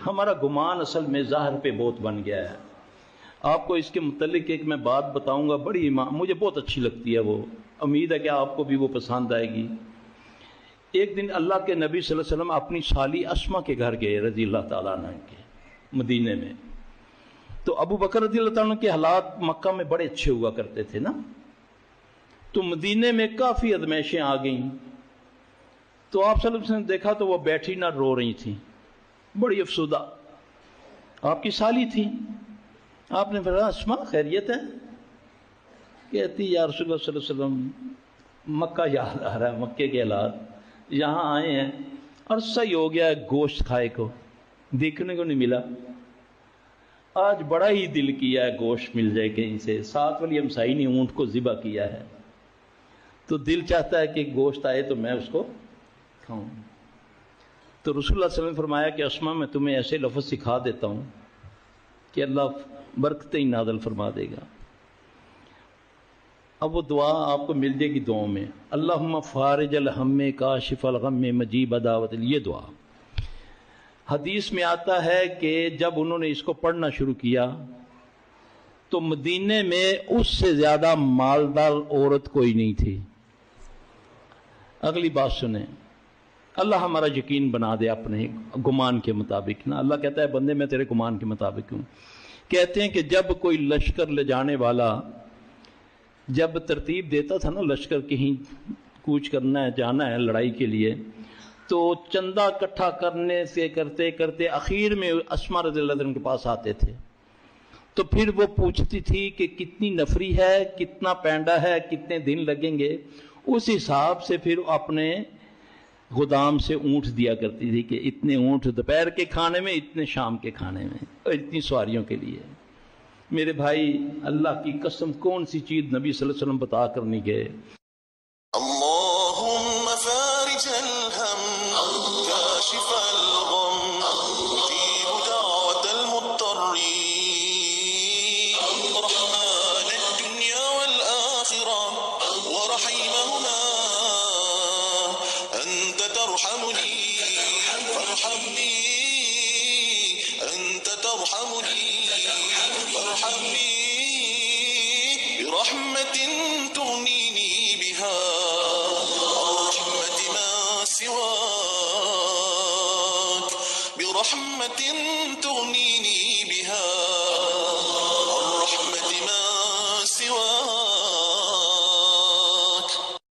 ہمارا گمان اصل میں ظاہر پہ بہت بن گیا ہے. آپ کو اس کے متعلق ایک میں بات بتاؤں گا، بڑی مجھے بہت اچھی لگتی ہے، وہ امید ہے کہ آپ کو بھی وہ پسند آئے گی. ایک دن اللہ کے نبی صلی اللہ علیہ وسلم اپنی سالی اسما کے گھر گئے رضی اللہ تعالیٰ عنہ کے، مدینے میں. تو ابو بکر رضی اللہ تعالیٰ عنہ کے حالات مکہ میں بڑے اچھے ہوا کرتے تھے نا، تو مدینے میں کافی ازمائشیں آ گئیں. تو آپ صلی اللہ علیہ وسلم نے دیکھا تو وہ بیٹھی نہ رو رہی تھیں، بڑی افسردہ. آپ کی سالی تھی. آپ نے فرمایا اسما خیریت ہے؟ کہتی یا رسول اللہ صلی اللہ علیہ وسلم مکہ یاد آ رہا ہے، مکے کے حالات، یہاں آئے ہیں عرصہ ہی ہو گیا ہے گوشت کھائے کو، دیکھنے کو نہیں ملا. آج بڑا ہی دل کیا ہے گوشت مل جائے کہیں سے. ساتھ والی ہمسائی نے اونٹ کو ذبح کیا ہے، تو دل چاہتا ہے کہ گوشت آئے تو میں اس کو کھاؤں. تو رسول اللہ صلی اللہ علیہ وسلم نے فرمایا کہ اسما میں تمہیں ایسے لفظ سکھا دیتا ہوں کہ اللہ برکتیں ہی نازل فرما دے گا. اب وہ دعا آپ کو مل جائے گی دعاؤں میں، اللہم فارج الہم کاشف الغم مجیب دعوت. یہ دعا حدیث میں آتا ہے کہ جب انہوں نے اس کو پڑھنا شروع کیا تو مدینے میں اس سے زیادہ مالدار عورت کوئی نہیں تھی. اگلی بات سنیں، اللہ ہمارا یقین بنا دے اپنے گمان کے مطابق نا. اللہ کہتا ہے بندے میں تیرے گمان کے مطابق ہوں. کہتے ہیں کہ جب کوئی لشکر لے جانے والا جب ترتیب دیتا تھا نا، لشکر کہیں کوچ کرنا ہے، جانا ہے لڑائی کے لیے، تو چندہ اکٹھا کرنے سے کرتے کرتے اخیر میں اسما رضی اللہ عنہ کے پاس آتے تھے. تو پھر وہ پوچھتی تھی کہ کتنی نفری ہے، کتنا پینڈا ہے، کتنے دن لگیں گے. اس حساب سے پھر اپنے غدام سے اونٹ دیا کرتی تھی کہ اتنے اونٹ دوپہر کے کھانے میں، اتنے شام کے کھانے میں، اور اتنی سواریوں کے لیے. میرے بھائی اللہ کی قسم کون سی چیز نبی صلی اللہ علیہ وسلم بتا کر نہیں گئے. اللهم فارج الهم كاشف الغم مجيب دعوة المضطرين رحمن الدنيا والآخرة ورحيمهما أنت ترحمني فارحمني أنت ترحمني فارحمني برحمة تغنيني بها سواك برحمة تغنيني بها